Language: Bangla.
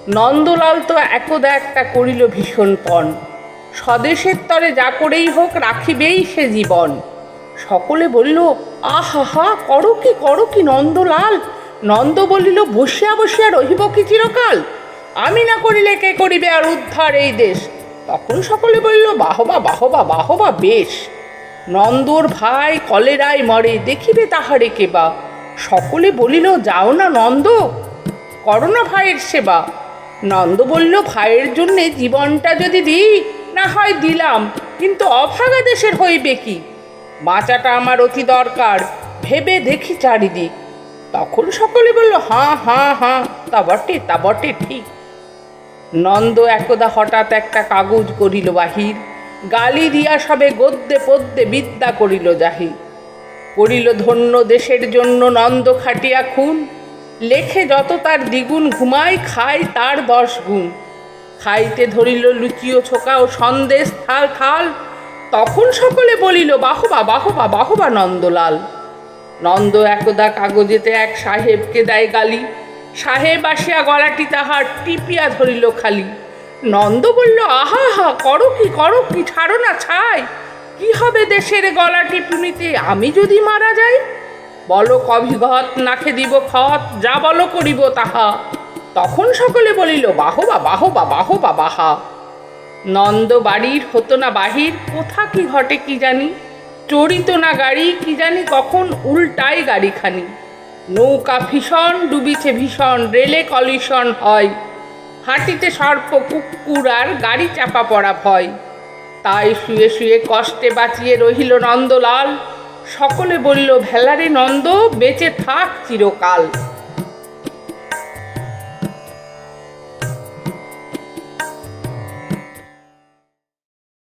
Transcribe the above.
নন্দলাল তো একদা একটা করিল ভীষণ পণ, স্বদেশের তরে যা করেই হোক রাখিবেই সে জীবন। সকলে বলিল, আহা হা, করো কি নন্দলাল? নন্দ বলিল, বসিয়া বসিয়া রহিব কি চিরকাল? আমি না করিলে কে করিবে আর উদ্ধার এই দেশ? তখন সকলে বলিল, বাহবা বাহবা বাহবা, বেশ। নন্দর ভাই কলেরায় মরে, দেখিবে তাহারে কেবা? সকলে বলিল, যাও না নন্দ, করো না ভাইয়ের সেবা। নন্দ বলল, ভাইয়ের জন্যে জীবনটা যদি দিই, না হয় দিলাম, কিন্তু অভাগা দেশের হইবে কি? বাঁচাটা আমার অতি দরকার, ভেবে দেখি চারিদিক। তখন সকলে বলল, হাঁ হাঁ হাঁ, তা বটে ঠিক। নন্দ একদা হঠাৎ একটা কাগজ করিল বাহির, গালি দিয়া সবে গদ্যে পদ্যে বিদ্যা করিল জাহির। করিল ধন্য দেশের জন্য নন্দ খাটিয়া খুন, লেখে যত তার দ্বিগুণ, ঘুমায় খায় তার 10 গুণ। খাইতে ধরিল লুচি ও ছোকা ও সন্দেশ থাল থাল, তখন সকলে বলিল, বাহবা বাহবা বাহবা নন্দলাল। নন্দ একদা কাগজেতে এক সাহেবকে দেয় গালি, সাহেব আসিয়া গলাটি তাহার টিপিয়া ধরিল খালি। নন্দ বলল, আহা হা, করো কি, ছাড়ো না ছাই। কি হবে দেশের গলা টিপুনিতে আমি যদি মারা যাই? বলো কবিঘত, নাখে দিব খত, যা বলো করিব তাহা। তখন সকলে বলিল, বাহবা বাহবা বাহবা বাহা। নন্দ বাড়ির হতো না বাহির, কোথা কি ঘটে কি জানি, চড়িত না গাড়ি, কি জানি কখন উল্টায় গাড়িখানি। নৌকা ভীষণ ডুবিছে ভীষণ, রেলে কলিশন হয়, হাঁটিতে সর্প কুকুর আর গাড়ি চাপা পড়া ভয়। তাই শুয়ে শুয়ে কষ্টে বাঁচিয়ে রহিল নন্দলাল। সকলে বলল, ভেলারে নন্দ, বেঁচে থাক চিরকাল।